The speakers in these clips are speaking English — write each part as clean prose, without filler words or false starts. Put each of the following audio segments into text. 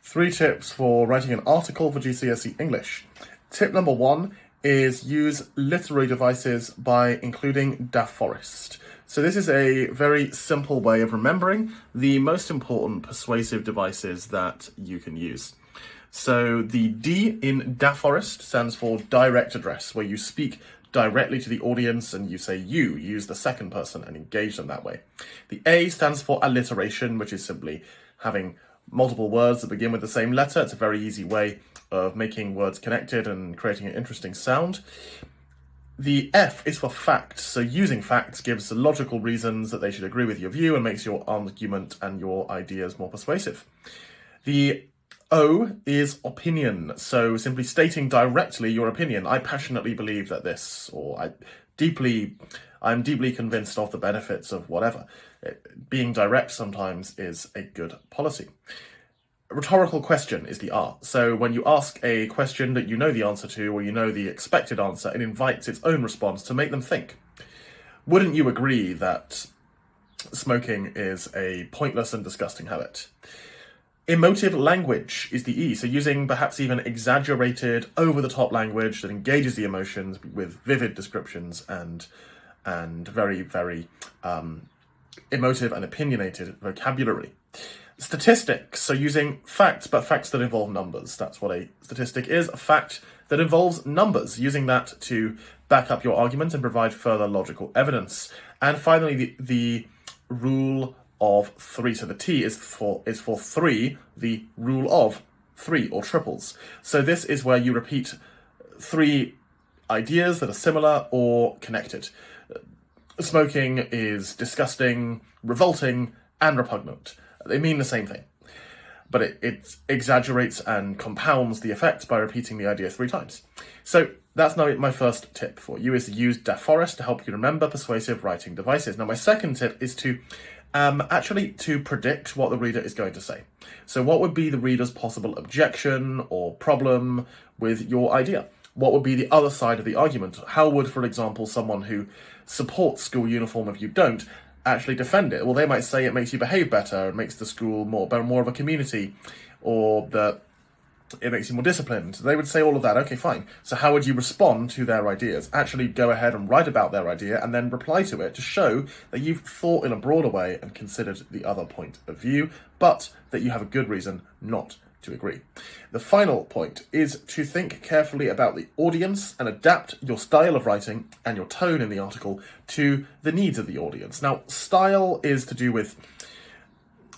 3 tips for writing an article for GCSE English. Tip number 1 is use literary devices by including da Forest. So this is a very simple way of remembering the most important persuasive devices that you can use. So the D in da Forest stands for direct address, where you speak directly to the audience and you say you, use the second person and engage them that way. The A stands for alliteration, which is simply having multiple words that begin with the same letter. It's a very easy way of making words connected and creating an interesting sound. The F is for facts, so using facts gives logical reasons that they should agree with your view and makes your argument and your ideas more persuasive. The O is opinion, so simply stating directly your opinion. I passionately believe that this, or I'm deeply convinced of the benefits of whatever. Being direct sometimes is a good policy. Rhetorical question is the R. So when you ask a question that you know the answer to, or you know the expected answer, it invites its own response to make them think. Wouldn't you agree that smoking is a pointless and disgusting habit? Emotive language is the E, so using perhaps even exaggerated, over-the-top language that engages the emotions with vivid descriptions and very, very emotive and opinionated vocabulary. Statistics, so using facts, but facts that involve numbers. That's what a statistic is, a fact that involves numbers, using that to back up your argument and provide further logical evidence. And finally, the rule of 3. So the T is for 3, the rule of 3 or triples. So this is where you repeat 3 ideas that are similar or connected. Smoking is disgusting, revolting, and repugnant. They mean the same thing, but it exaggerates and compounds the effect by repeating the idea 3 times. So that's now my first tip for you, is to use da Forest to help you remember persuasive writing devices. Now my second tip is to to predict what the reader is going to say. So what would be the reader's possible objection or problem with your idea? What would be the other side of the argument? How would, for example, someone who supports school uniform if you don't actually defend it? Well, they might say it makes you behave better, it makes the school more of a community, or that it makes you more disciplined. They would say all of that. Okay, fine. So how would you respond to their ideas? Actually go ahead and write about their idea and then reply to it to show that you've thought in a broader way and considered the other point of view, but that you have a good reason not to agree. The final point is to think carefully about the audience and adapt your style of writing and your tone in the article to the needs of the audience. Now, style is to do with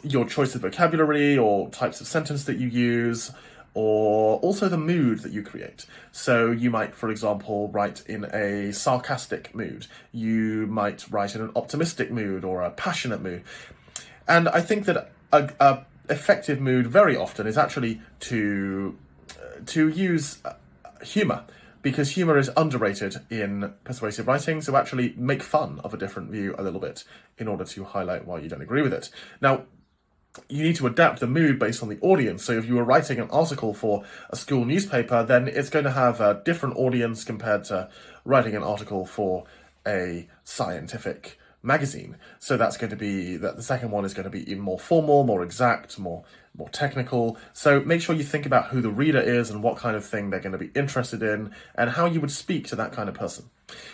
your choice of vocabulary or types of sentence that you use, or also the mood that you create. So you might, for example, write in a sarcastic mood. You might write in an optimistic mood or a passionate mood. And I think that a effective mood very often is actually to use humour, because humour is underrated in persuasive writing, so actually make fun of a different view a little bit in order to highlight why you don't agree with it. Now, you need to adapt the mood based on the audience. So if you were writing an article for a school newspaper, then it's going to have a different audience compared to writing an article for a scientific magazine. So that's going to be that the second one is going to be even more formal, more exact, more technical. So make sure you think about who the reader is and what kind of thing they're going to be interested in and how you would speak to that kind of person.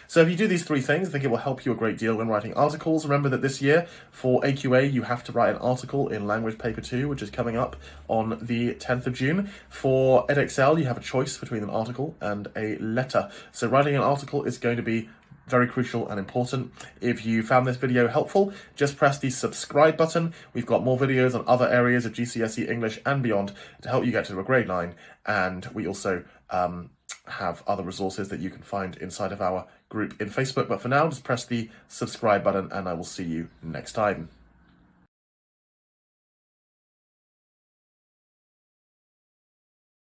So if you do these 3 things, I think it will help you a great deal when writing articles. Remember that this year for AQA you have to write an article in language paper 2, which is coming up on the 10th of June. For edXL you have a choice between an article and a letter. So writing an article is going to be very crucial and important. If you found this video helpful, just press the subscribe button. We've got more videos on other areas of GCSE English and beyond to help you get to a grade 9, and we also have other resources that you can find inside of our group in Facebook. But for now, just press the subscribe button and I will see you next time.